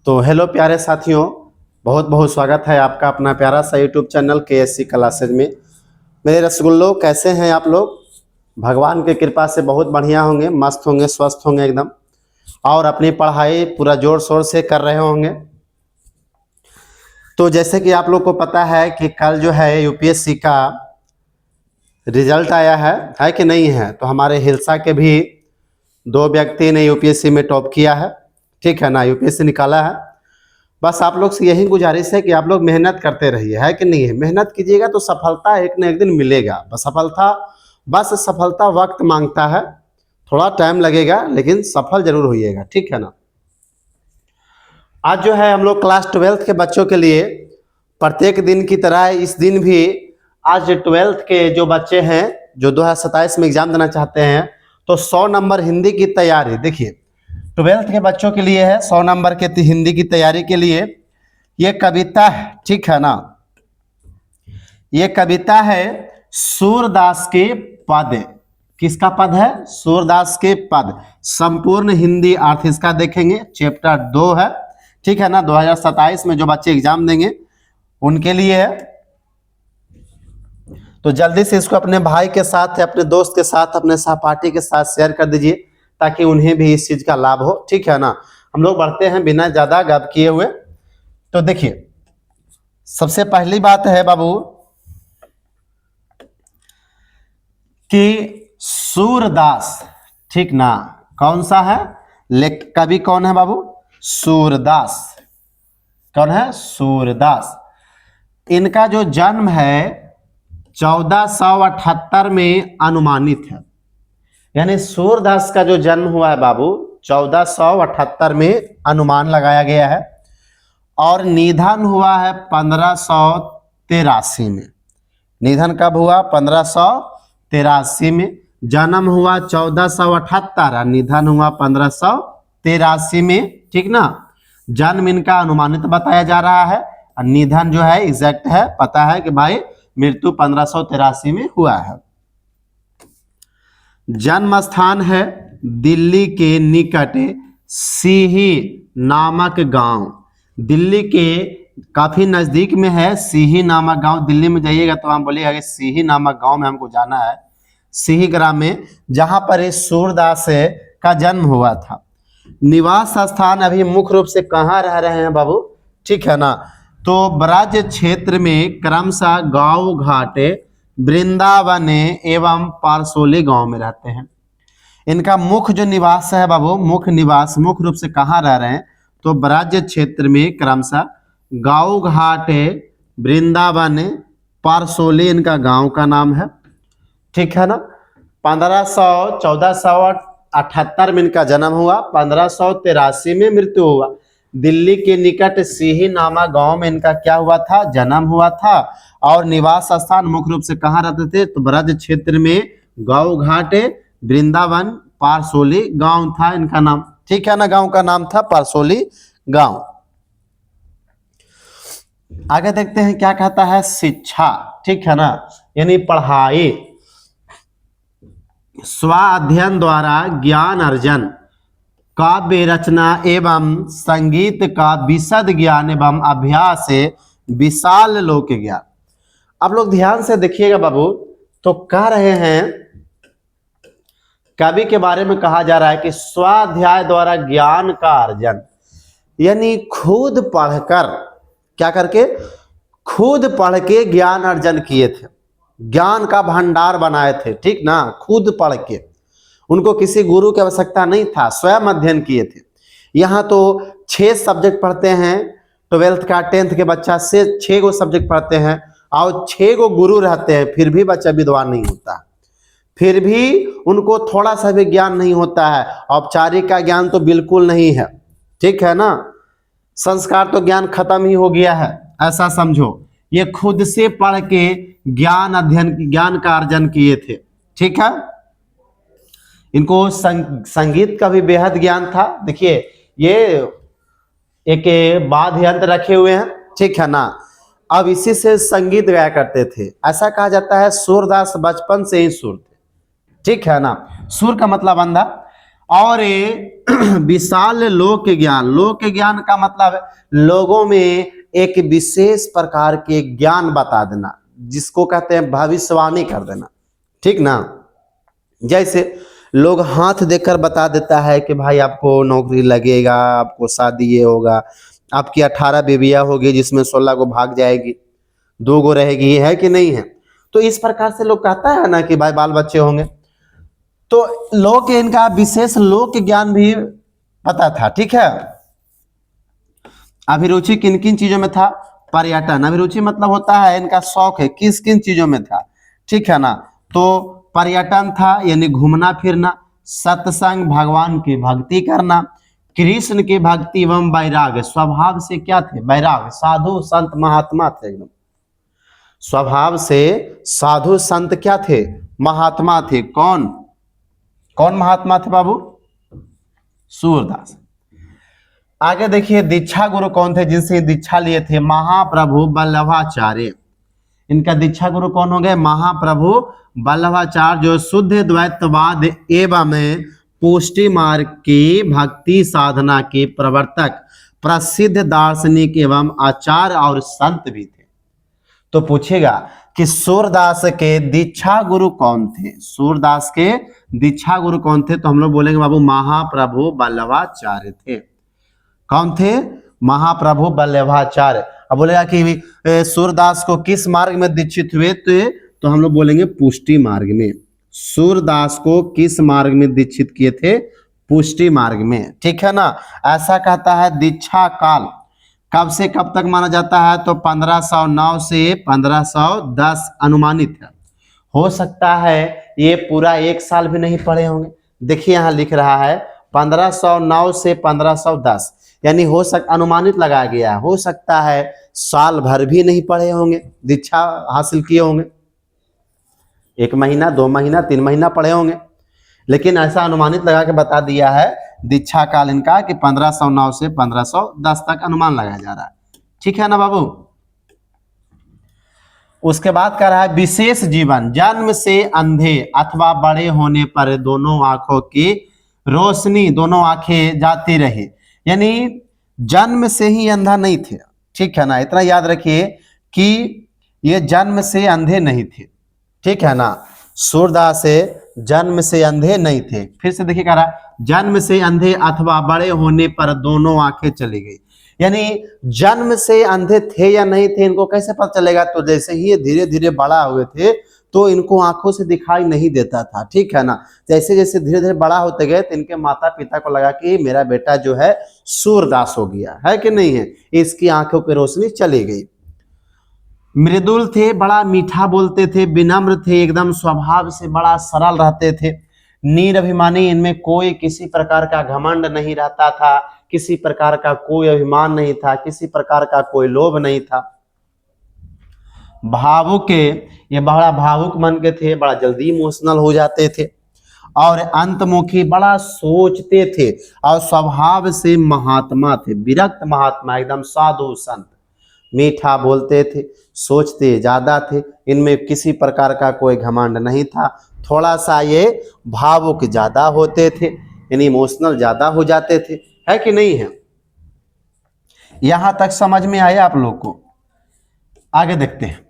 तो हेलो प्यारे साथियों, बहुत बहुत स्वागत है आपका अपना प्यारा सा यूट्यूब चैनल KSC क्लासेज में। मेरे रसगुल्लो, कैसे हैं आप लोग? भगवान की कृपा से बहुत बढ़िया होंगे, मस्त होंगे, स्वस्थ होंगे एकदम, और अपनी पढ़ाई पूरा जोर शोर से कर रहे होंगे। तो जैसे कि आप लोग को पता है कि कल जो है UPSC का रिजल्ट आया है कि नहीं है? तो हमारे हिलसा के भी 2 व्यक्ति ने UPSC में टॉप किया है, ठीक है ना, UPSC निकाला है। बस आप लोग से यही गुजारिश है कि आप लोग मेहनत करते रहिए, है कि नहीं है? मेहनत कीजिएगा तो सफलता एक न एक दिन मिलेगा। बस सफलता वक्त मांगता है, थोड़ा टाइम लगेगा, लेकिन सफल जरूर होइएगा, ठीक है ना। आज जो है हम लोग क्लास 12th के बच्चों के लिए प्रत्येक दिन की तरह इस दिन भी आज 12th के जो बच्चे हैं जो 2027 में एग्जाम देना चाहते हैं, तो 100 नंबर हिंदी की तैयारी, देखिए 12th के बच्चों के लिए है 100 नंबर के हिंदी की तैयारी के लिए ये कविता है, ठीक है ना। ये कविता है सूरदास के पद। किसका पद है? सूरदास के पद। संपूर्ण हिंदी अर्थ इसका देखेंगे, चैप्टर 2 है, ठीक है ना। 2027 में जो बच्चे एग्जाम देंगे उनके लिए है। तो जल्दी से इसको अपने भाई के साथ, अपने दोस्त के साथ, अपने सहपाठी के साथ शेयर कर दीजिए ताकि उन्हें भी इस चीज का लाभ हो, ठीक है ना। हम लोग बढ़ते हैं बिना ज्यादा गप किए हुए। तो देखिए, सबसे पहली बात है बाबू कि सूरदास, ठीक ना, कौन सा है? कवि कौन है बाबू? सूरदास। कौन है? सूरदास। इनका जो जन्म है 1478 में अनुमानित है, यानी सूरदास का जो जन्म हुआ है बाबू 1478 में अनुमान लगाया गया है, और निधन हुआ है 1583 में। निधन कब हुआ? 1583 में। जन्म हुआ 1478 और निधन हुआ 1583 में, ठीक ना। जन्म इनका अनुमानित बताया जा रहा है, और निधन जो है एग्जैक्ट है, पता है कि भाई मृत्यु 1583 में हुआ है। जन्म स्थान है दिल्ली के निकट सीही नामक गांव। दिल्ली के काफी नजदीक में है सीही नामक गांव। दिल्ली में जाइएगा तो हम बोलिएगा कि सीही नामक गांव में हमको जाना है, सीही ग्राम में, जहां पर इस सूरदास का जन्म हुआ था। निवास स्थान अभी मुख्य रूप से कहाँ रह रहे हैं बाबू, ठीक है ना, तो ब्रज क्षेत्र में क्रमशः गांव घाट, वृंदावन एवं पारसोली गांव में रहते हैं। इनका मुख्य जो निवास है बाबू, मुख्य निवास मुख्य रूप से कहाँ रह रहे हैं? तो ब्रज क्षेत्र में क्रमशः गांव घाट, वृंदावन, पारसोली इनका गांव का नाम है, ठीक है ना। 1478 में इनका जन्म हुआ, 1583 में मृत्यु हुआ। दिल्ली के निकट सीही नामक गांव में इनका क्या हुआ था? जन्म हुआ था। और निवास स्थान मुख्य रूप से कहाँ रहते थे? तो ब्रज क्षेत्र में गांव घाट, वृंदावन, पारसोली गांव था इनका नाम, ठीक है ना। गांव का नाम था पारसोली गांव। आगे देखते हैं क्या कहता है। शिक्षा, ठीक है ना, यानी पढ़ाई, स्वाध्ययन द्वारा ज्ञान अर्जन, काव्य रचना एवं संगीत का विशद ज्ञान एवं अभ्यास से विशाल लोक ज्ञान। आप लोग ध्यान से देखिएगा बाबू, तो कह रहे हैं कवि के बारे में कहा जा रहा है कि स्वाध्याय द्वारा ज्ञान का अर्जन, यानी खुद पढ़कर, क्या करके? खुद पढ़ के ज्ञान अर्जन किए थे, ज्ञान का भंडार बनाए थे, ठीक ना। खुद पढ़ के, उनको किसी गुरु की आवश्यकता नहीं था, स्वयं अध्ययन किए थे। यहाँ तो 6 सब्जेक्ट पढ़ते हैं 12th का, 10th के बच्चा से 6 गो सब्जेक्ट पढ़ते हैं, और 6 गो गुरु रहते हैं, फिर भी बच्चा विद्वान नहीं होता, फिर भी उनको थोड़ा सा भी ज्ञान नहीं होता है। औपचारिक का ज्ञान तो बिल्कुल नहीं है, ठीक है ना। संस्कार तो ज्ञान खत्म ही हो गया है, ऐसा समझो। ये खुद से पढ़ के ज्ञान का अर्जन किए थे, ठीक है। इनको संगीत का भी बेहद ज्ञान था। देखिए, ये एक वाद्य यंत्र रखे हुए हैं, ठीक है ना। अब इसी से संगीत गाया करते थे। ऐसा कहा जाता है सूरदास बचपन से ही सुर थे, ठीक है ना। सुर का मतलब अंधा। और ये विशाल लोक ज्ञान, लोक ज्ञान का मतलब है लोगों में एक विशेष प्रकार के ज्ञान बता देना, जिसको कहते हैं भविष्यवाणी कर देना, ठीक ना। जैसे लोग हाथ देखकर बता देता है कि भाई आपको नौकरी लगेगा, आपको शादी ये होगा, आपकी 18 बेबियां होगी जिसमें 16 को भाग जाएगी, 2 गो रहेगी, है कि नहीं है। तो इस प्रकार से लोग कहता है ना कि भाई बाल बच्चे होंगे। तो लोग इनका विशेष लोक ज्ञान भी पता था, ठीक है। अभिरुचि किन किन चीजों में था? पर्यटन। अभिरुचि मतलब होता है इनका शौक है, किस किन चीजों में था, ठीक है ना। तो पर्यटन था यानी घूमना फिरना, सत्संग भगवान की भक्ति करना, कृष्ण की भक्ति एवं वैराग्य। स्वभाव से क्या थे? वैराग्य, साधु संत महात्मा थे एकदम। स्वभाव से साधु संत क्या थे? महात्मा थे। कौन कौन महात्मा थे बाबू? सूरदास। आगे देखिए दीक्षा गुरु कौन थे जिनसे दीक्षा लिए थे? महाप्रभु वल्लभाचार्य। इनका दीक्षा गुरु कौन हो गए? महाप्रभु वल्लभाचार्य, जो शुद्ध द्वैतवाद एवं पुष्टि मार्ग की भक्ति साधना के प्रवर्तक, प्रसिद्ध दार्शनिक एवं आचार्य और संत भी थे। तो पूछेगा कि सूरदास के दीक्षा गुरु कौन थे? सूरदास के दीक्षा गुरु कौन थे? तो हम लोग बोलेंगे बाबू महाप्रभु वल्लभाचार्य थे। कौन थे? महाप्रभु वल्लभाचार्य। अब बोलेगा कि सूरदास को किस मार्ग में दीक्षित हुए? तो हम लोग बोलेंगे पुष्टि मार्ग में। सूरदास को किस मार्ग में दीक्षित किए थे? पुष्टि मार्ग में, ठीक है ना। ऐसा कहता है दीक्षा काल कब से कब तक माना जाता है? तो 1509 से 1510 अनुमानित है। हो सकता है ये पूरा 1 साल भी नहीं पढ़े होंगे। देखिए यहाँ लिख रहा है 1509 से 1510, यानी अनुमानित लगाया गया है, हो सकता है साल भर भी नहीं पढ़े होंगे, दीक्षा हासिल किए होंगे, 1 महीना 2 महीना 3 महीना पढ़े होंगे, लेकिन ऐसा अनुमानित लगा के बता दिया है दीक्षा काल इनका कि 1509 से 1510 तक अनुमान लगाया जा रहा है, ठीक है ना बाबू। उसके बाद कह रहा है विशेष जीवन, जन्म से अंधे अथवा बड़े होने पर दोनों आंखों की रोशनी, दोनों आंखें जाती रही, यानी जन्म से ही अंधा नहीं थे, ठीक है ना। इतना याद रखिए कि ये जन्म से अंधे नहीं थे, ठीक है ना। सूरदास से जन्म से अंधे नहीं थे। फिर से देखिए कह रहा जन्म से अंधे अथवा बड़े होने पर दोनों आंखें चली गई, यानी जन्म से अंधे थे या नहीं थे इनको कैसे पता चलेगा? तो जैसे ही ये धीरे धीरे बड़ा हुए थे तो इनको आंखों से दिखाई नहीं देता था, ठीक है ना। जैसे जैसे धीरे धीरे बड़ा होते गए तो इनके माता पिता को लगा कि मेरा बेटा जो है सूरदास हो गया है कि नहीं है, इसकी आंखों की रोशनी चली गई। मृदुल थे, बड़ा मीठा बोलते थे, विनम्र थे, एकदम स्वभाव से बड़ा सरल रहते थे, निरभिमानी, इनमें कोई किसी प्रकार का घमंड नहीं रहता था, किसी प्रकार का कोई अभिमान नहीं था, किसी प्रकार का कोई लोभ नहीं था। भावुक, ये बड़ा भावुक मन के थे, बड़ा जल्दी इमोशनल हो जाते थे, और अंतमुखी, बड़ा सोचते थे, और स्वभाव से महात्मा थे, विरक्त महात्मा, एकदम साधु संत, मीठा बोलते थे, सोचते ज्यादा थे, इनमें किसी प्रकार का कोई घमंड नहीं था। थोड़ा सा ये भावुक ज्यादा होते थे, यानी इमोशनल ज्यादा हो जाते थे, है कि नहीं है। यहां तक समझ में आया आप लोग को? आगे देखते हैं।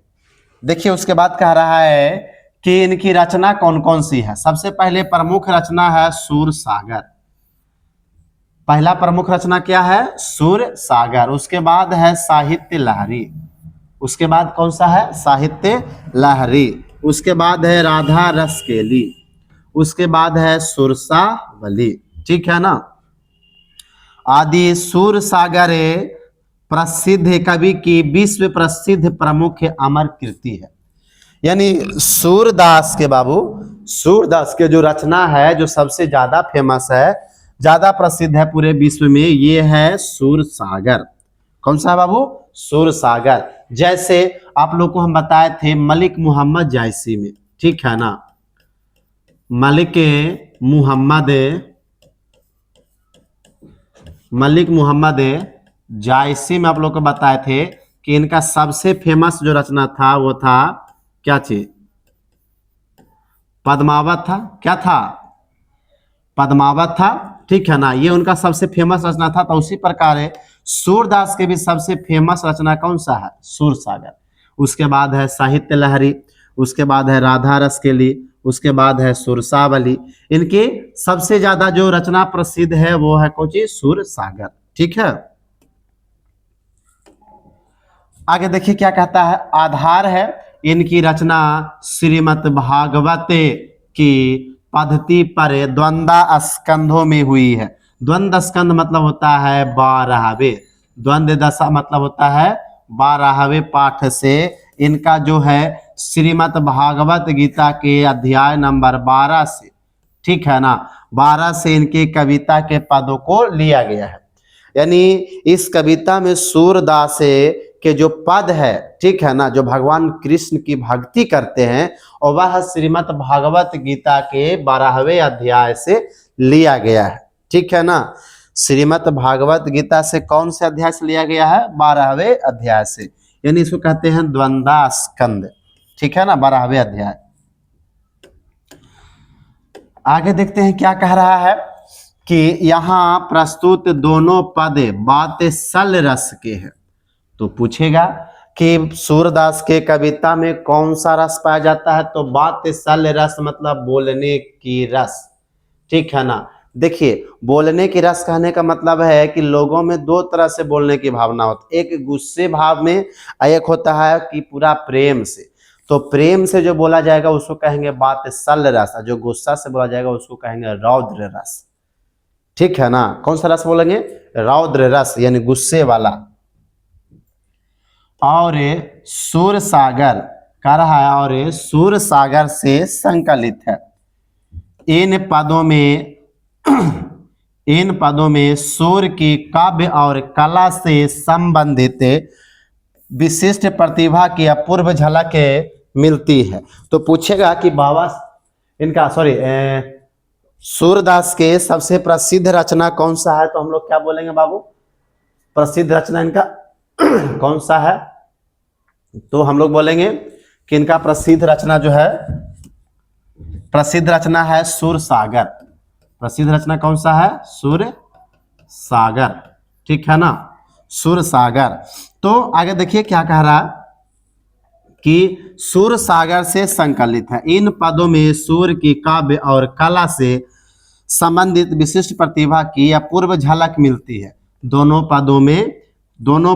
देखिए उसके बाद कह रहा है कि इनकी रचना कौन कौन सी है। सबसे पहले प्रमुख रचना है सूर सागर। पहला प्रमुख रचना क्या है? सूर सागर। उसके बाद है साहित्य लहरी। उसके बाद कौन सा है? साहित्य लहरी। उसके बाद है राधा रसकेली। उसके बाद है सुरसावली, ठीक है ना। आदि सूर सागर प्रसिद्ध कवि की विश्व प्रसिद्ध प्रमुख अमर कृति है। यानी सूरदास के बाबू, सूरदास के जो रचना है जो सबसे ज्यादा फेमस है, ज्यादा प्रसिद्ध है पूरे विश्व में, ये है सूर सागर। कौन सा है बाबू? सूर सागर। जैसे आप लोग को हम बताए थे मलिक मोहम्मद जायसी में, ठीक है ना। मलिक मोहम्मद जायसी में आप लोग को बताए थे कि इनका सबसे फेमस जो रचना था वो था क्या चीज? पद्मावत था। क्या था? पद्मावत था, ठीक है ना, ये उनका सबसे फेमस रचना था। तो उसी प्रकार है सूरदास के भी सबसे फेमस रचना कौन सा है? सूरसागर। उसके बाद है साहित्य लहरी, उसके बाद है राधा रस केली, उसके बाद है सुरसावली। इनके सबसे ज्यादा जो रचना प्रसिद्ध है वो है कौन सी? सूरसागर, ठीक है। आगे देखिए क्या कहता है, आधार है इनकी रचना श्रीमद् भागवत की पद्धति पर द्वंद्व स्कंधों में हुई है। द्वंद्व स्कंध मतलब होता है 12वें, द्वंद्व दशा मतलब होता है 12वें पाठ से इनका जो है श्रीमद् भागवत गीता के अध्याय नंबर 12 से, ठीक है ना, 12 से इनकी कविता के पदों को लिया गया है। यानी इस कविता में सूरदास के जो पद है, ठीक है ना, जो भगवान कृष्ण की भक्ति करते हैं, और वह श्रीमद् भागवत गीता के 12वें अध्याय से लिया गया है, ठीक है ना। श्रीमद् भागवत गीता से कौन से अध्याय से लिया गया है? 12वें अध्याय से, यानी इसको कहते हैं द्वंद्व स्कंद, ठीक है ना, 12वें अध्याय। आगे देखते हैं क्या कह रहा है कि यहाँ प्रस्तुत दोनों पद वात्सल रस के हैं। तो पूछेगा कि सूरदास के कविता में कौन सा रस पाया जाता है? तो वात्सल रस मतलब बोलने की रस, ठीक है ना। देखिए, बोलने की रस कहने का मतलब है कि लोगों में दो तरह से बोलने की भावना होती है, एक गुस्से भाव में, एक होता है कि पूरा प्रेम से। तो प्रेम से जो बोला जाएगा उसको कहेंगे वात्सल रस, जो गुस्सा से बोला जाएगा उसको कहेंगे रौद्र रस, ठीक है ना। कौन सा रस बोलेंगे? रौद्र रस, यानी गुस्से वाला। और सूरसागर कह रहा है, और सूरसागर से संकलित है। इन पदों में सूर की काव्य और कला से संबंधित विशिष्ट प्रतिभा की अपूर्व झलक मिलती है। तो पूछेगा कि बाबा इनका सूरदास के सबसे प्रसिद्ध रचना कौन सा है? तो हम लोग क्या बोलेंगे बाबू? प्रसिद्ध रचना इनका कौन सा है? तो हम लोग बोलेंगे कि इनका प्रसिद्ध रचना जो है, प्रसिद्ध रचना है सूरसागर। प्रसिद्ध रचना कौन सा है? सूरसागर, ठीक है ना, सूरसागर। तो आगे देखिए क्या कह रहा है कि सूरसागर से संकलित है। इन पदों में सूर की काव्य और कला से संबंधित विशिष्ट प्रतिभा की अपूर्व झलक मिलती है। दोनों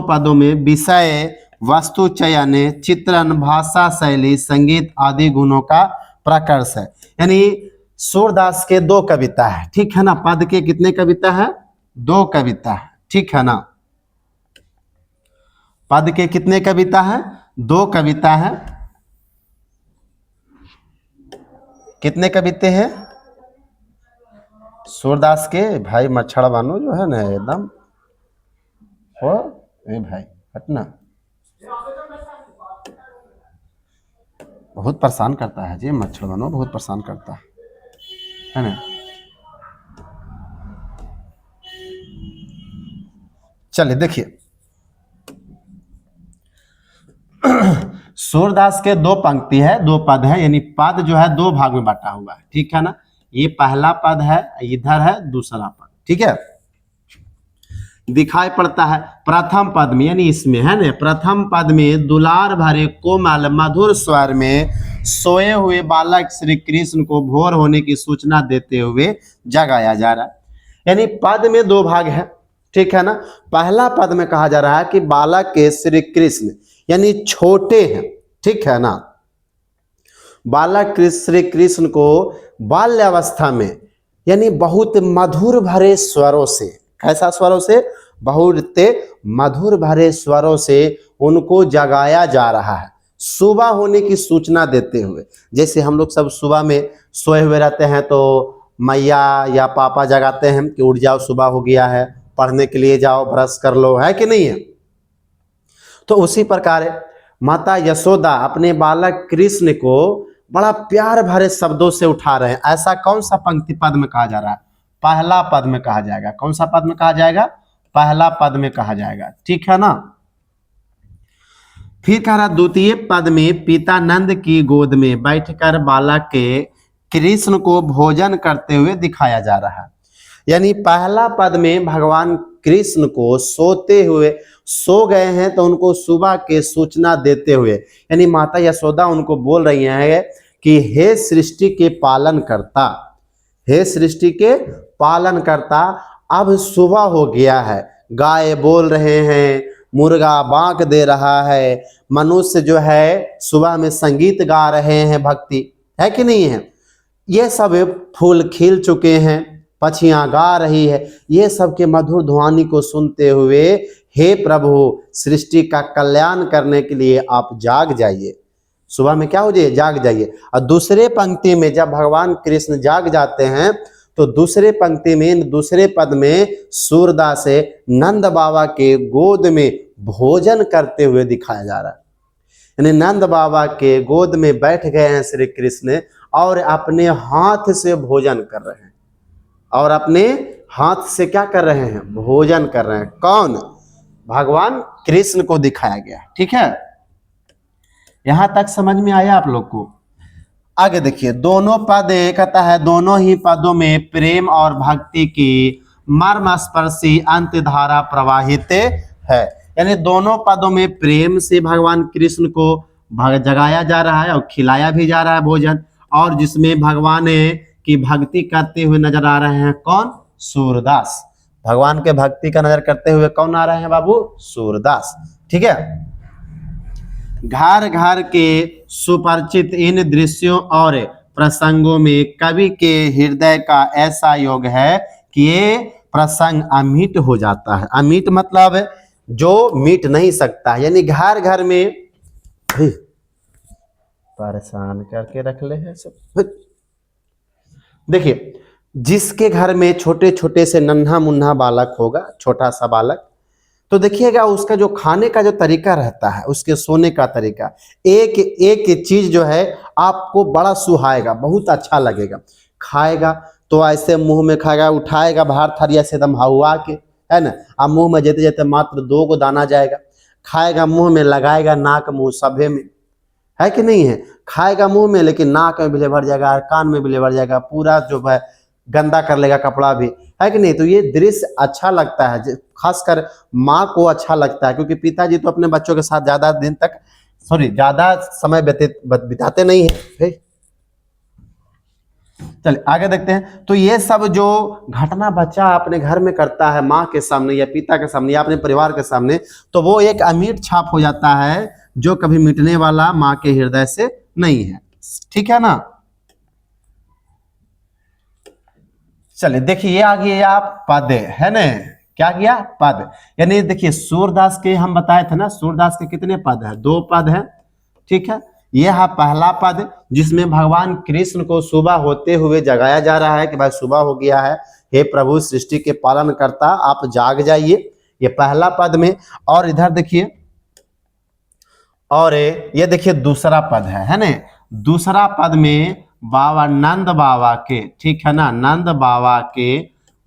पदों में विषय, वस्तु चयन, चित्रण, भाषा शैली, संगीत आदि गुणों का प्रकर्ष है। यानी सूरदास के दो कविता है, ठीक है ना। पद के कितने कविता है? दो कविता है, ठीक है ना। पद के कितने कविता है? दो कविता है। कितने कविते हैं सूरदास के? भाई मच्छर बानो जो है ना एकदम, हो ए भाई हटना, बहुत परेशान करता है जी, मच्छर बानो बहुत परेशान करता है ना। चलिए देखिए, सूरदास के दो पंक्ति है, दो पद है, यानी पद जो है दो भाग में बांटा हुआ है, ठीक है ना। ये पहला पद है, इधर है दूसरा पद, ठीक है। दिखाई पड़ता है प्रथम पद में, यानी इसमें है ना, प्रथम पद में दुलार भरे कोमल मधुर स्वर में सोए हुए बालक श्री कृष्ण को भोर होने की सूचना देते हुए जगाया जा रहा है। यानी पद में दो भाग है, ठीक है ना। पहला पद में कहा जा रहा है कि बालक के श्री कृष्ण यानी छोटे हैं, ठीक है ना। बालक श्री कृष्ण को बाल्यावस्था में यानी बहुत मधुर भरे स्वरों से, कैसा स्वरों से? बहुत मधुर भरे स्वरों से उनको जगाया जा रहा है, सुबह होने की सूचना देते हुए। जैसे हम लोग सब सुबह में सोए हुए रहते हैं तो मैया या पापा जगाते हैं कि उठ जाओ, सुबह हो गया है, पढ़ने के लिए जाओ, ब्रश कर लो, है कि नहीं है? तो उसी प्रकार माता यशोदा अपने बालक कृष्ण को बड़ा प्यार भरे शब्दों से उठा रहे हैं। ऐसा कौन सा पंक्ति पद में कहा जा रहा है? पहला पद में कहा जाएगा। कौन सा पद में कहा जाएगा? पहला पद में कहा जाएगा, ठीक है ना। फिर कह रहा द्वितीय पद में पिता नंद की गोद में बैठकर बालक के कृष्ण को भोजन करते हुए दिखाया जा रहा है। यानी पहला पद में भगवान कृष्ण को सोते हुए सो गए हैं तो उनको सुबह के सूचना देते हुए, यानी माता यशोदा उनको बोल रही हैं कि हे सृष्टि के पालन करता, हे सृष्टि के पालन करता, अब सुबह हो गया है, गाय बोल रहे हैं, मुर्गा बांक दे रहा है, मनुष्य जो है सुबह में संगीत गा रहे हैं, भक्ति है कि नहीं है, ये सब फूल खिल चुके हैं, पक्षियां गा रही है, ये सब के मधुर ध्वनि को सुनते हुए हे प्रभु सृष्टि का कल्याण करने के लिए आप जाग जाइए, सुबह में क्या हो जाइए, जाग जाइए। और दूसरे पंक्ति में जब भगवान कृष्ण जाग जाते हैं तो दूसरे पंक्ति में दूसरे पद में सूरदास से नंद बाबा के गोद में भोजन करते हुए दिखाया जा रहा है। यानी नंद बाबा के गोद में बैठ गए हैं श्री कृष्ण और अपने हाथ से भोजन कर रहे हैं, और अपने हाथ से क्या कर रहे हैं, भोजन कर रहे हैं। कौन, भगवान कृष्ण को दिखाया गया। ठीक है, यहां तक समझ में आया आप लोग को। आगे देखिए, दोनों पद कहता है दोनों ही पदों में प्रेम और भक्ति की मर्मस्पर्शी अंत धारा प्रवाहित है। यानी दोनों पदों में प्रेम से भगवान कृष्ण को जगाया जा रहा है और खिलाया भी जा रहा है भोजन, और जिसमें भगवान की भक्ति करते हुए नजर आ रहे हैं कौन, सूरदास। भगवान के भक्ति का नजर करते हुए कौन आ रहे हैं बाबू, सूरदास। ठीक है, घर घर के सुपरिचित इन दृश्यों और प्रसंगों में कवि के हृदय का ऐसा योग है कि ये प्रसंग अमिट हो जाता है। अमिट मतलब जो मिट नहीं सकता, यानी घर घर में परेशान करके रख ले है सब। देखिए, जिसके घर में छोटे छोटे से नन्हा मुन्ना बालक होगा, छोटा सा बालक, तो देखिएगा उसका जो खाने का जो तरीका रहता है, उसके सोने का तरीका, एक एक चीज जो है आपको बड़ा सुहाएगा, बहुत अच्छा लगेगा। खाएगा तो ऐसे मुंह में खाएगा, उठाएगा बाहर थरिया से एकदम हवा के, है ना, अब मुंह में जेते जेते मात्र 2 गो दाना जाएगा, खाएगा मुंह में लगाएगा, नाक मुंह सभे में, है कि नहीं है, खाएगा मुंह में लेकिन नाक में भी ले भर जाएगा, कान में भी ले भर जाएगा, पूरा जो है गंदा कर लेगा कपड़ा भी, है कि नहीं। तो ये दृश्य अच्छा लगता है, खासकर माँ को अच्छा लगता है, क्योंकि पिताजी तो अपने बच्चों के साथ ज्यादा समय बिताते नहीं है। चलिए आगे देखते हैं। तो ये सब जो घटना बच्चा अपने घर में करता है माँ के सामने या पिता के सामने या अपने परिवार के सामने, तो वो एक अमिट छाप हो जाता है जो कभी मिटने वाला माँ के हृदय से नहीं है। ठीक है ना। चलिए देखिए, ये आ गया पद, है ना, क्या किया, पद। यानी देखिए सूरदास के हम बताए थे ना, सूरदास के कितने पद है, 2 पद है। ठीक है, यह है पहला पद जिसमें भगवान कृष्ण को सुबह होते हुए जगाया जा रहा है कि भाई सुबह हो गया है, हे प्रभु सृष्टि के पालन करता आप जाग जाइए, ये पहला पद में। और इधर देखिए, और ये देखिए दूसरा पद है ना, दूसरा पद में बाबा नंद बाबा के, ठीक है ना, नंद बाबा के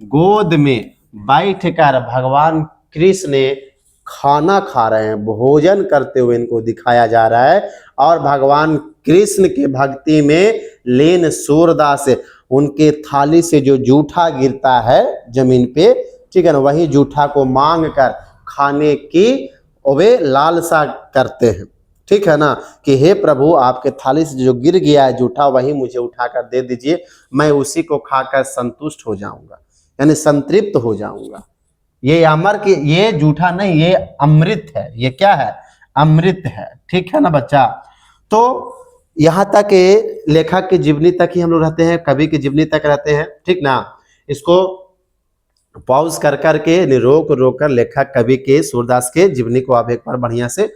गोद में बैठकर भगवान कृष्ण ने खाना खा रहे हैं, भोजन करते हुए इनको दिखाया जा रहा है। और भगवान कृष्ण के भक्ति में लीन सूरदास उनके थाली से जो जूठा गिरता है जमीन पे, ठीक है ना, वही जूठा को मांग कर खाने की वे लालसा करते हैं। ठीक है ना, कि हे प्रभु आपके थाली से जो गिर गया है जूठा वही मुझे उठाकर दे दीजिए, मैं उसी को खाकर संतुष्ट हो जाऊंगा, यानी संतृप्त हो जाऊंगा। ये अमर की, ये जूठा नहीं, ये अमृत है। ये क्या है, अमृत है। ठीक है ना बच्चा। तो यहाँ तक लेखक की जीवनी तक ही हम लोग रहते हैं, कवि की जीवनी तक रहते हैं। ठीक ना, इसको पॉज कर करके रोक कर लेखक कवि के सूरदास के जीवनी को आप एक बार बढ़िया से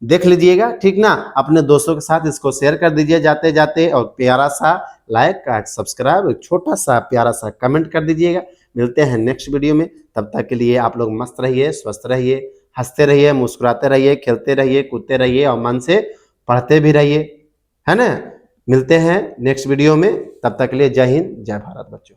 देख लीजिएगा। ठीक ना, अपने दोस्तों के साथ इसको शेयर कर दीजिए जाते जाते, और प्यारा सा लाइक सब्सक्राइब, छोटा सा प्यारा सा कमेंट कर दीजिएगा। मिलते हैं नेक्स्ट वीडियो में, तब तक के लिए आप लोग मस्त रहिए, स्वस्थ रहिए, हंसते रहिए, मुस्कुराते रहिए, खेलते रहिए, कूदते रहिए और मन से पढ़ते भी रहिए, है ना। मिलते हैं नेक्स्ट वीडियो में, तब तक के लिए जय हिंद जय भारत बच्चों।